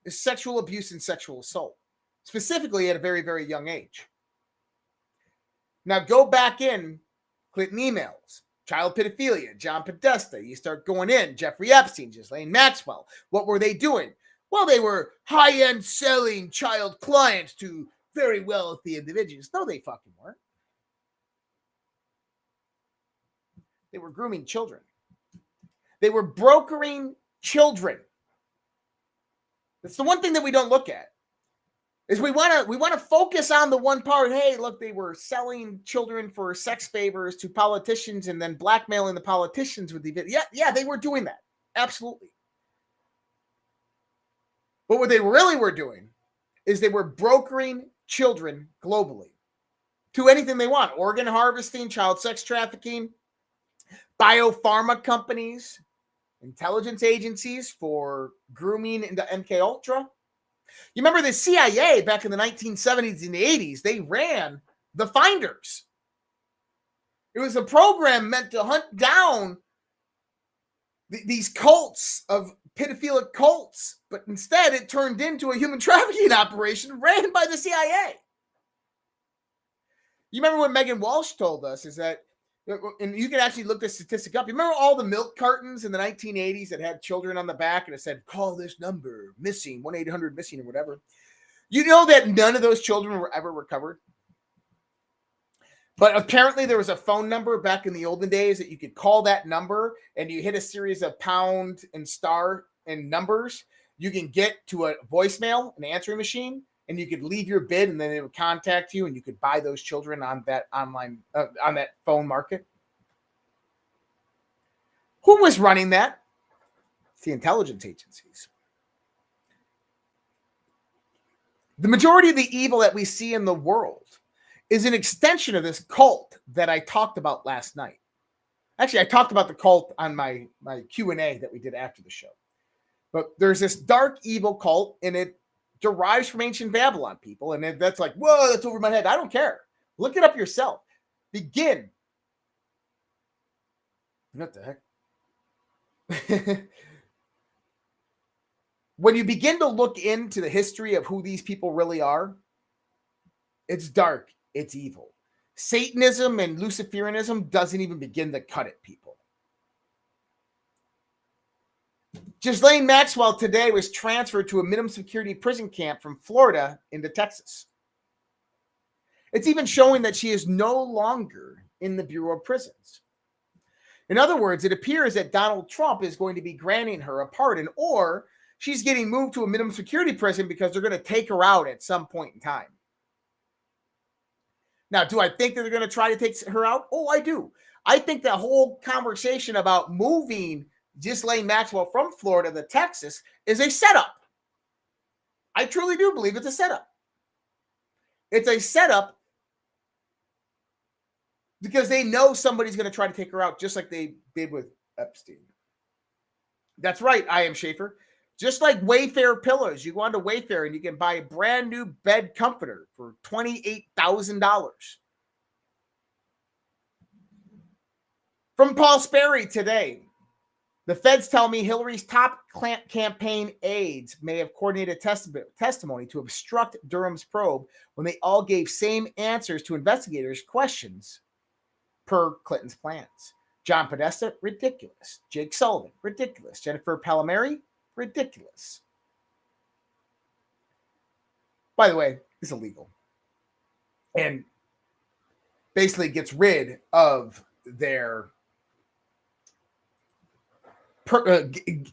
is sexual abuse and sexual assault, specifically at a very, very young age. Now go back in Clinton emails, child pedophilia, John Podesta. You start going in, Jeffrey Epstein, Ghislaine Maxwell. What were they doing? Well, they were high-end selling child clients to very wealthy individuals. No, they fucking weren't. They were grooming children. They were brokering children. That's the one thing that we don't look at. Is we want to focus on the one part. Hey, look, they were selling children for sex favors to politicians and then blackmailing the politicians with the yeah, they were doing that. Absolutely. But what they really were doing is they were brokering children globally to anything they want. Organ harvesting, child sex trafficking, biopharma companies, intelligence agencies for grooming into MKUltra. You remember the CIA back in the 1970s and the 80s, they ran the Finders. It was a program meant to hunt down these cults of pedophilic cults, but instead it turned into a human trafficking operation ran by the CIA. You remember what Megan Walsh told us is that, and you can actually look this statistic up. You remember all the milk cartons in the 1980s that had children on the back and it said, call this number, missing, 1-800-MISSING or whatever. You know that none of those children were ever recovered? But apparently there was a phone number back in the olden days that you could call that number and you hit a series of pound and star and numbers. You can get to a voicemail, an answering machine, and you could leave your bid and then they would contact you and you could buy those children on that online, on that phone market. Who was running that? It's the intelligence agencies. The majority of the evil that we see in the world is an extension of this cult that I talked about last night. Actually, I talked about the cult on my Q&A that we did after the show. But there's this dark evil cult, and it derives from ancient Babylon, people. And that's like, whoa, that's over my head. I don't care. Look it up yourself. Begin. What the heck? When you begin to look into the history of who these people really are, it's dark. It's evil. Satanism and Luciferianism doesn't even begin to cut it, people. Ghislaine Maxwell today was transferred to a minimum security prison camp from Florida into Texas. It's even showing that she is no longer in the Bureau of Prisons. In other words, it appears that Donald Trump is going to be granting her a pardon, or she's getting moved to a minimum security prison because they're going to take her out at some point in time. Now, do I think that they're going to try to take her out? Oh, I do. I think that whole conversation about moving Ghislaine Maxwell from Florida to Texas is a setup. I truly do believe it's a setup. It's a setup because they know somebody's going to try to take her out, just like they did with Epstein. That's right, I am Schaefer. Just like Wayfair pillows, you go onto Wayfair and you can buy a brand new bed comforter for $28,000. From Paul Sperry today, the feds tell me Hillary's top campaign aides may have coordinated testimony to obstruct Durham's probe when they all gave same answers to investigators' questions per Clinton's plans. John Podesta, ridiculous. Jake Sullivan, ridiculous. Jennifer Palmieri, ridiculous. By the way, it's illegal. And basically gets rid of their...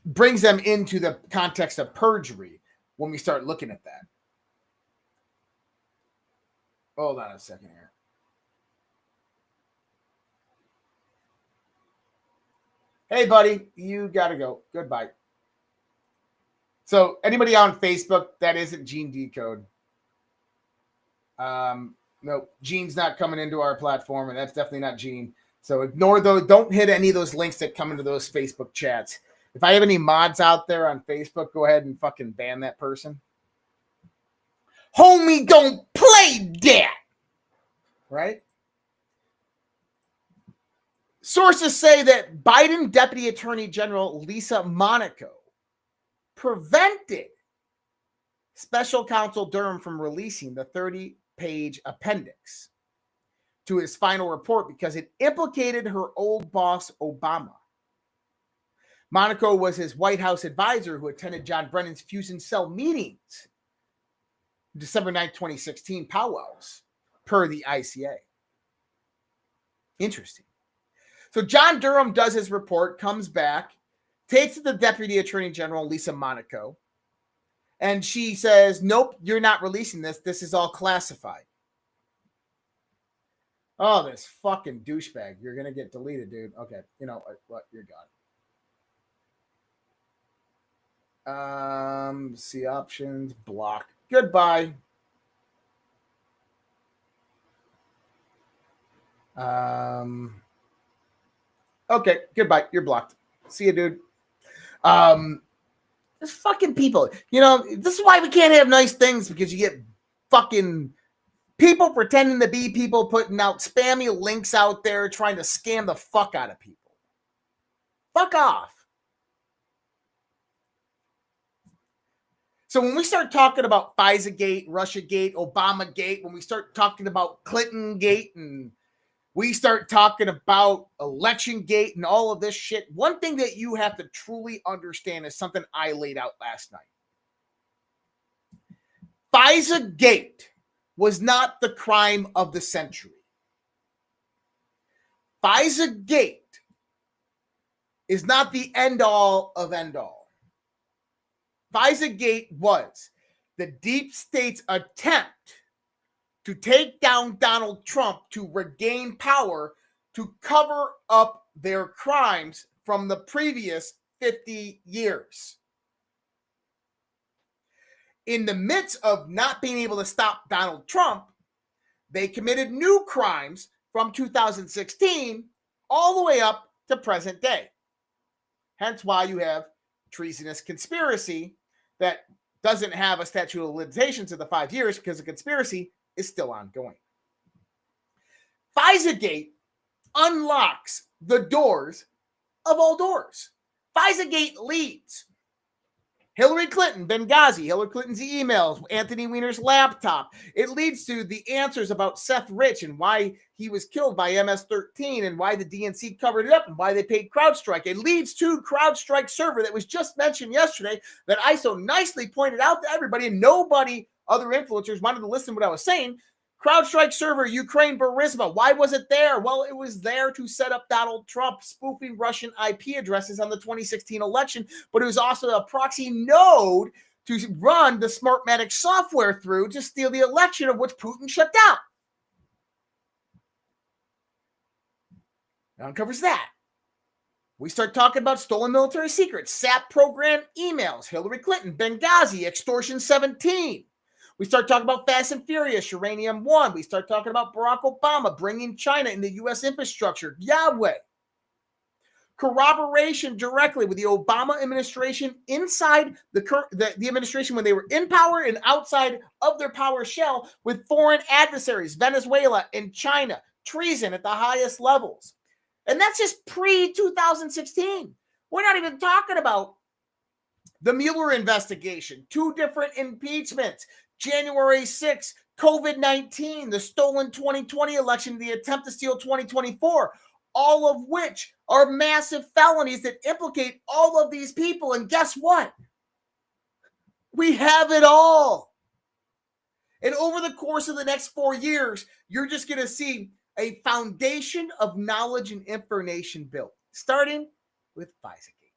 brings them into the context of perjury when we start looking at that. Hold on a second here. Hey, buddy, you got to go. Goodbye. So anybody on Facebook, that isn't Gene Decode. No, Gene's not coming into our platform, and that's definitely not Gene. So ignore those. Don't hit any of those links that come into those Facebook chats. If I have any mods out there on Facebook, go ahead and fucking ban that person. Homie, don't play that. Right? Sources say that Biden Deputy Attorney General Lisa Monaco prevented Special Counsel Durham from releasing the 30-page appendix to his final report because it implicated her old boss, Obama. Monaco was his White House advisor who attended John Brennan's Fusion Cell meetings, December 9, 2016 powwows, per the ICA. Interesting. So John Durham does his report, comes back, takes it to the Deputy Attorney General, Lisa Monaco, and she says, nope, you're not releasing this. This is all classified. Oh, this fucking douchebag. You're going to get deleted, dude. Okay. You know what? You're gone. See options, block. Goodbye. Okay, goodbye. You're blocked. See you, dude. This fucking people. You know, this is why we can't have nice things, because you get fucking people pretending to be people, putting out spammy links out there, trying to scam the fuck out of people. Fuck off. So when we start talking about FISA Gate, Russia Gate, Obama Gate, when we start talking about Clinton Gate, and we start talking about Election Gate and all of this shit, one thing that you have to truly understand is something I laid out last night. FISA Gate was not the crime of the century. FISA Gate is not the end all of end all. FISA Gate was the deep state's attempt to take down Donald Trump to regain power to cover up their crimes from the previous 50 years. In the midst of not being able to stop Donald Trump, they committed new crimes from 2016 all the way up to present day. Hence why you have treasonous conspiracy that doesn't have a statute of limitations of the 5 years because the conspiracy is still ongoing. FISA Gate unlocks the doors of all doors. FISA Gate leads Hillary Clinton, Benghazi, Hillary Clinton's emails, Anthony Weiner's laptop. It leads to the answers about Seth Rich and why he was killed by MS-13 and why the DNC covered it up and why they paid CrowdStrike. It leads to CrowdStrike server that was just mentioned yesterday that I so nicely pointed out to everybody, and nobody, other influencers, wanted to listen to what I was saying. CrowdStrike server, Ukraine, Burisma. Why was it there? Well, it was there to set up Donald Trump spoofing Russian IP addresses on the 2016 election, but it was also a proxy node to run the Smartmatic software through to steal the election, of which Putin shut down. Now uncovers that. We start talking about stolen military secrets, SAP program emails, Hillary Clinton, Benghazi, extortion 17. We start talking about Fast and Furious, Uranium One. We start talking about Barack Obama bringing China into U.S. infrastructure, Yahweh. Corroboration directly with the Obama administration inside the administration when they were in power and outside of their power shell with foreign adversaries, Venezuela and China, treason at the highest levels. And that's just pre-2016. We're not even talking about the Mueller investigation, 2 different impeachments, January 6th, COVID-19, the stolen 2020 election, the attempt to steal 2024, all of which are massive felonies that implicate all of these people. And guess what? We have it all. And over the course of the next 4 years, you're just going to see a foundation of knowledge and information built, starting with FISA Gate.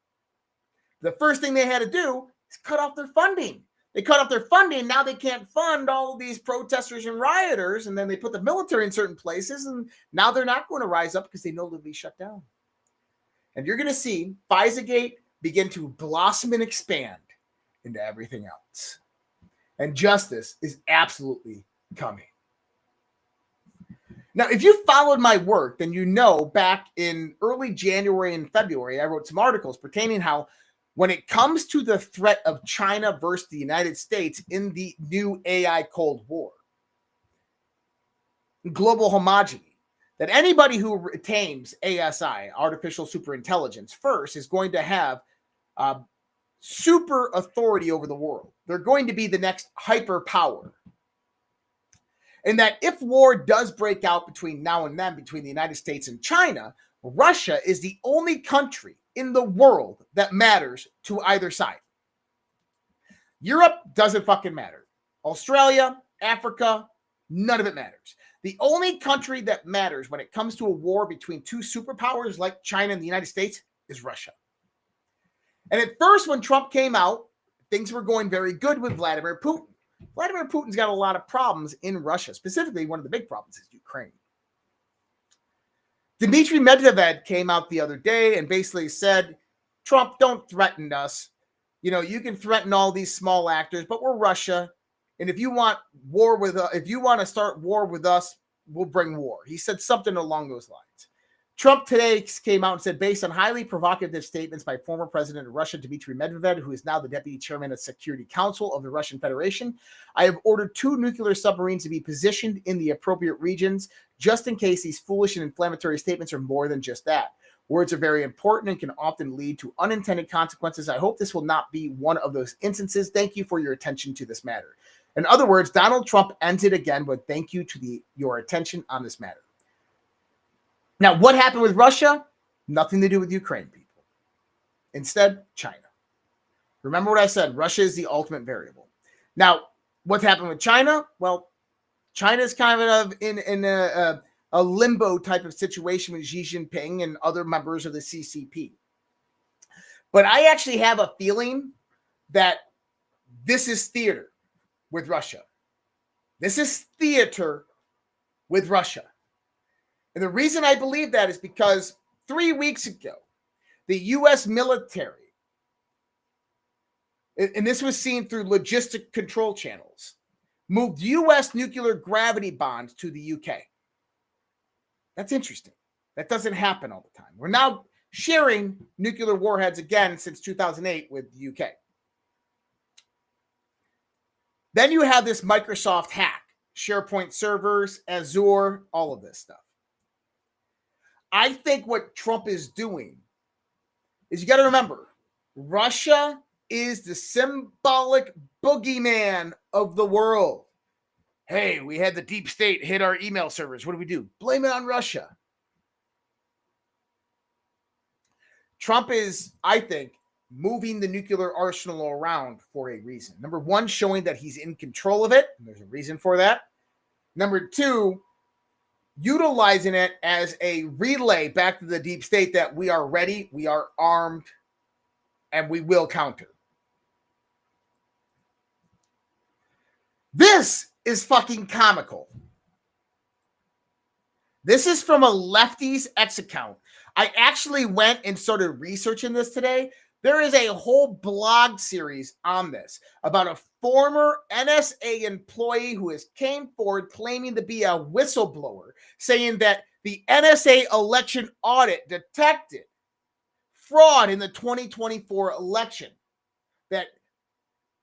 The first thing they had to do is cut off their funding. They cut off their funding. Now they can't fund all of these protesters and rioters. And then they put the military in certain places. And now they're not going to rise up because they know they'll be shut down. And you're going to see FISA Gate begin to blossom and expand into everything else. And justice is absolutely coming. Now, if you followed my work, then you know back in early January and February, I wrote some articles pertaining how when it comes to the threat of China versus the United States in the new AI Cold War, global homogeny, that anybody who retains ASI, artificial superintelligence, first is going to have super authority over the world. They're going to be the next hyperpower. And that if war does break out between now and then between the United States and China, Russia is the only country in the world that matters to either side. Europe doesn't fucking matter. Australia, Africa, none of it matters. The only country that matters when it comes to a war between 2 superpowers like China and the United States is Russia. And at first, when Trump came out, things were going very good with Vladimir Putin. Vladimir Putin's got a lot of problems in Russia. Specifically, one of the big problems is Ukraine. Dmitry Medvedev came out the other day and basically said, Trump, don't threaten us. You know, you can threaten all these small actors, but we're Russia. And if you want war with us, if you want to start war with us, we'll bring war. He said something along those lines. Trump today came out and said, based on highly provocative statements by former president of Russia, Dmitry Medvedev, who is now the deputy chairman of Security Council of the Russian Federation, I have ordered 2 nuclear submarines to be positioned in the appropriate regions, just in case these foolish and inflammatory statements are more than just that. Words are very important and can often lead to unintended consequences. I hope this will not be one of those instances. Thank you for your attention to this matter. In other words, Donald Trump ends it again with thank you to your attention on this matter. Now, what happened with Russia? Nothing to do with Ukraine, people. Instead, China. Remember what I said, Russia is the ultimate variable. Now, what's happened with China? Well, China is kind of in a limbo type of situation with Xi Jinping and other members of the CCP. But I actually have a feeling that this is theater. with Russia. This is theater with Russia. And the reason I believe that is because 3 weeks ago, the U.S. military, and this was seen through logistic control channels, moved U.S. nuclear gravity bombs to the U.K. That's interesting. That doesn't happen all the time. We're now sharing nuclear warheads again since 2008 with the UK. Then you have this Microsoft hack, SharePoint servers, Azure, all of this stuff. I think what Trump is doing is, you got to remember, Russia is the symbolic boogeyman of the world. Hey, we had the deep state hit our email servers. What do? Blame it on Russia. Trump is, I think, moving the nuclear arsenal around for a reason. Number one, showing that he's in control of it. And there's a reason for that. Number two, utilizing it as a relay back to the deep state that we are ready, we are armed, and we will counter. This is fucking comical. This is from a lefty's X account. I actually went and started researching this today. There is a whole blog series on this about a former NSA employee who has came forward claiming to be a whistleblower, saying that the NSA election audit detected fraud in the 2024 election, that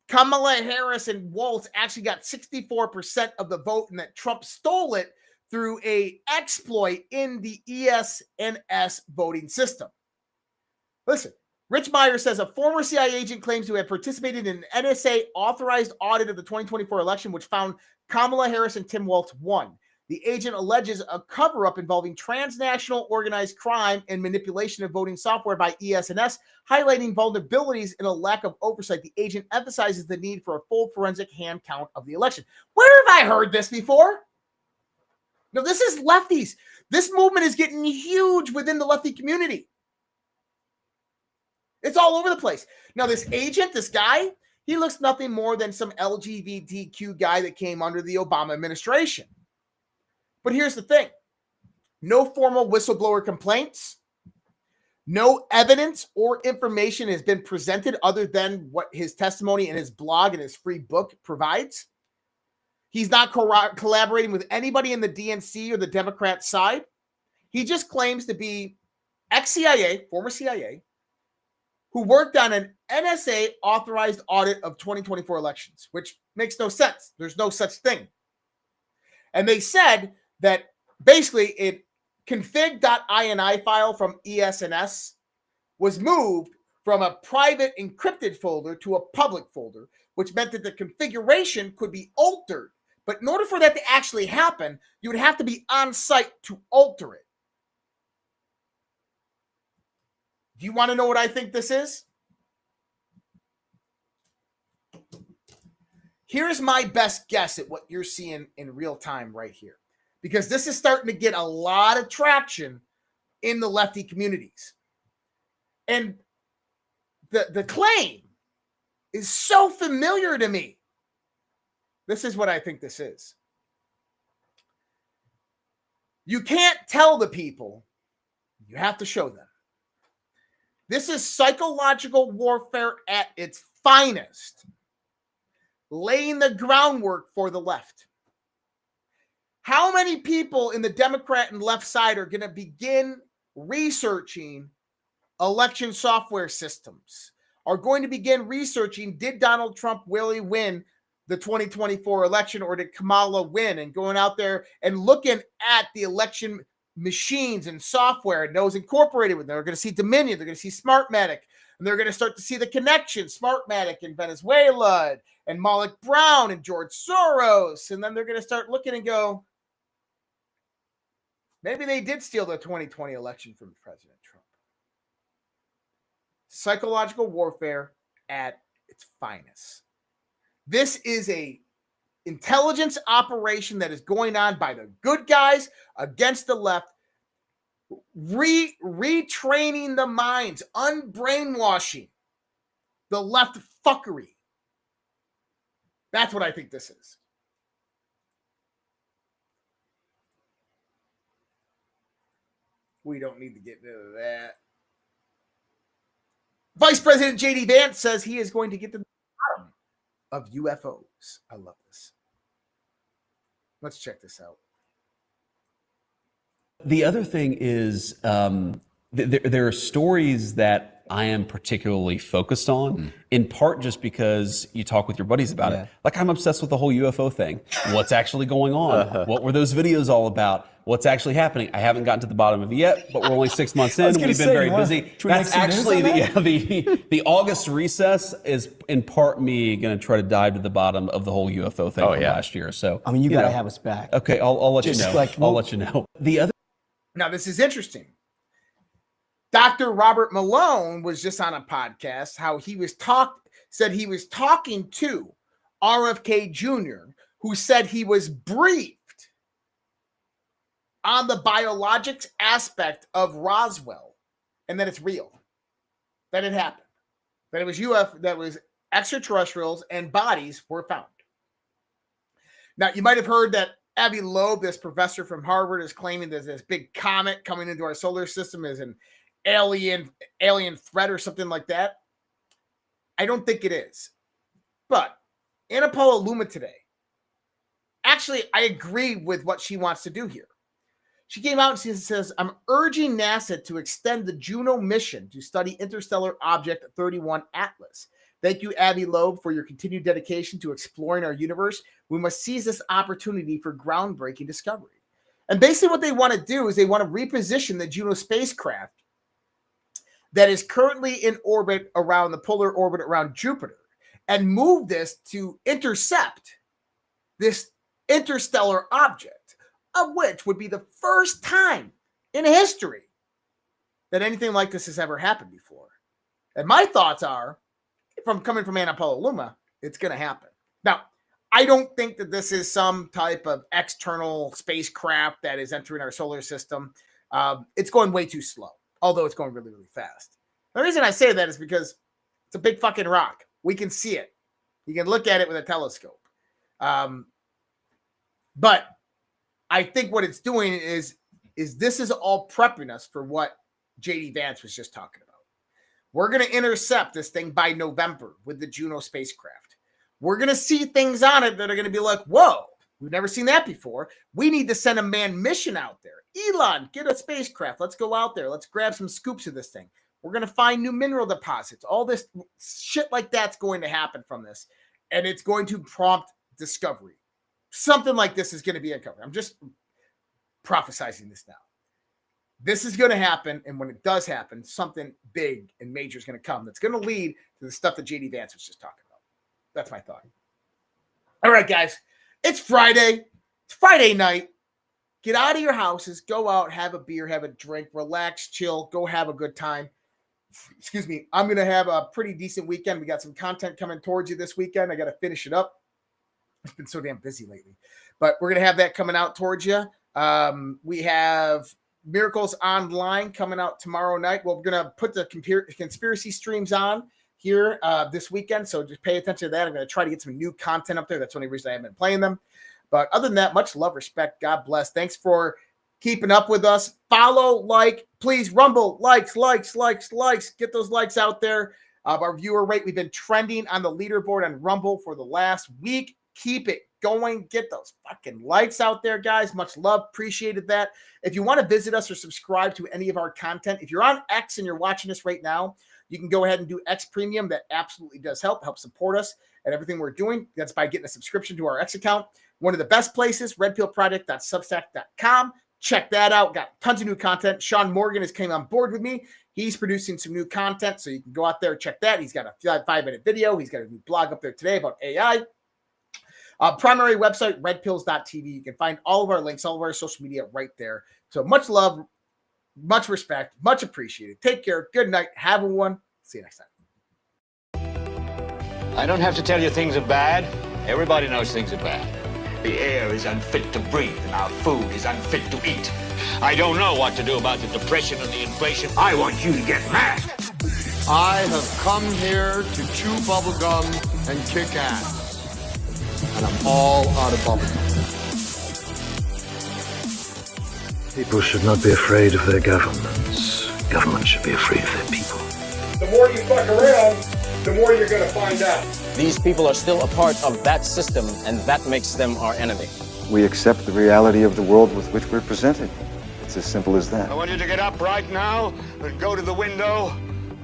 Kamala Harris and Walz actually got 64% of the vote and that Trump stole it through a exploit in the ES&S voting system. Listen, Rich Meyer says a former CIA agent claims to have participated in an NSA authorized audit of the 2024 election, which found Kamala Harris and Tim Walz won. The agent alleges a cover-up involving transnational organized crime and manipulation of voting software by ES&S, highlighting vulnerabilities and a lack of oversight. The agent emphasizes the need for a full forensic hand count of the election. Where have I heard this before? No, this is lefties. This movement is getting huge within the lefty community. It's all over the place. Now, this agent, this guy, he looks nothing more than some LGBTQ guy that came under the Obama administration. But here's the thing. No formal whistleblower complaints. No evidence or information has been presented other than what his testimony and his blog and his free book provides. He's not collaborating with anybody in the DNC or the Democrat side. He just claims to be ex-CIA, former CIA, who worked on an NSA authorized audit of 2024 elections, which makes no sense. There's no such thing. And they said that basically a config.ini file from ES&S was moved from a private encrypted folder to a public folder, which meant that the configuration could be altered. But in order for that to actually happen, you would have to be on site to alter it. Do you want to know what I think this is? Here's my best guess at what you're seeing in real time right here, because this is starting to get a lot of traction in the lefty communities. And the claim is so familiar to me. This is what I think this is. You can't tell the people, you have to show them. This is psychological warfare at its finest, laying the groundwork for the left. How many people in the Democrat and left side are going to begin researching election software systems, are going to begin researching, did Donald Trump really win the 2024 election, or did Kamala win, and going out there and looking at the election machines and software and those incorporated with them? They're going to see Dominion, they're going to see Smartmatic, and they're going to start to see the connection, Smartmatic in Venezuela and Malik Brown and George Soros. And then they're going to start looking and go, maybe they did steal the 2020 election from President Trump. Psychological warfare at its finest. This is a intelligence operation that is going on by the good guys against the left, retraining the minds, unbrainwashing the left fuckery. That's what I think this is. We don't need to get into that. Vice President J.D. Vance says he is going to get to the bottom of UFOs. I love this. Let's check this out. The other thing is there are stories that I am particularly focused on, in part just because you talk with your buddies about it. Like, I'm obsessed with the whole UFO thing. What's actually going on? What were those videos all about? What's actually happening? I haven't gotten to the bottom of it yet, but we're only 6 months in. We've been very busy. That's actually the August recess is in part me going to try to dive to the bottom of the whole UFO thing from last year. So I mean, you got to have us back. Okay, I'll let you know. I'll let you know. The other. Now, this is interesting. Dr. Robert Malone was just on a podcast, how he was said he was talking to RFK Jr., who said he was briefed on the biologics aspect of Roswell, and that it's real, that it happened, that it was that was extraterrestrials and bodies were found. Now, you might have heard that Abby Loeb, this professor from Harvard, is claiming there's this big comet coming into our solar system as an alien threat or something like that. I don't think it is. But MYPILLOW today, actually, I agree with what she wants to do here. She came out and she says, I'm urging NASA to extend the Juno mission to study interstellar object 31 Atlas. Thank you, Abby Loeb, for your continued dedication to exploring our universe. We must seize this opportunity for groundbreaking discovery. And basically what they want to do is they want to reposition the Juno spacecraft that is currently in orbit around the polar orbit around Jupiter and move this to intercept this interstellar object, of which would be the first time in history that anything like this has ever happened before. And my thoughts are, coming from MYPILLOW, it's going to happen. Now, I don't think that this is some type of external spacecraft that is entering our solar system. It's going way too slow, although it's going really, really fast. The reason I say that is because it's a big fucking rock. We can see it. You can look at it with a telescope. But I think what it's doing is this is all prepping us for what J.D. Vance was just talking about. We're going to intercept this thing by November with the Juno spacecraft. We're going to see things on it that are going to be like, whoa, we've never seen that before. We need to send a manned mission out there. Elon, get a spacecraft. Let's go out there. Let's grab some scoops of this thing. We're going to find new mineral deposits. All this shit like that's going to happen from this. And it's going to prompt discovery. Something like this is going to be uncovered. I'm just prophesizing this now. This is going to happen, and when it does happen, something big and major is going to come that's going to lead to the stuff that J.D. Vance was just talking about. That's my thought. All right, guys. It's Friday. It's Friday night. Get out of your houses. Go out, have a beer, have a drink, relax, chill, go have a good time. Excuse me. I'm going to have a pretty decent weekend. We got some content coming towards you this weekend. I got to finish it up. It's been so damn busy lately. But we're going to have that coming out towards you. We have Miracles Online coming out tomorrow night. Well, we're going to put the conspiracy streams on here this weekend, so just pay attention to that. I'm going to try to get some new content up there. That's the only reason I haven't been playing them. But other than that, much love, respect, God bless. Thanks for keeping up with us. Follow, like, please, Rumble, likes. Get those likes out there. Our viewer rate, we've been trending on the leaderboard on Rumble for the last week. Keep it going. Get those fucking likes out there, guys. Much love. Appreciated that. If you want to visit us or subscribe to any of our content, if you're on X and you're watching us right now, you can go ahead and do X Premium. That absolutely does help support us and everything we're doing. That's by getting a subscription to our X account. One of the best places, redpillproject.substack.com. Check that out. Got tons of new content. Sean Morgan has came on board with me. He's producing some new content, so you can go out there and check that. He's got a 5-minute video. He's got a new blog up there today about AI. Primary website, redpills.tv. You can find all of our links, all of our social media right there. So much love, much respect, much appreciated. Take care. Good night. Have a one. See you next time. I don't have to tell you things are bad. Everybody knows things are bad. The air is unfit to breathe, and our food is unfit to eat. I don't know what to do about the depression and the inflation. I want you to get mad. I have come here to chew bubblegum and kick ass. and I'm all out of bubble. People should not be afraid of their governments. Governments should be afraid of their people. The more you fuck around, the more you're going to find out. These people are still a part of that system, and that makes them our enemy. We accept the reality of the world with which we're presented. It's as simple as that. I want you to get up right now and go to the window,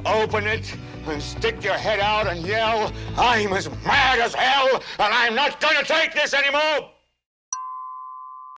open it, and stick your head out and yell, "I'm as mad as hell, and I'm not going to take this anymore!"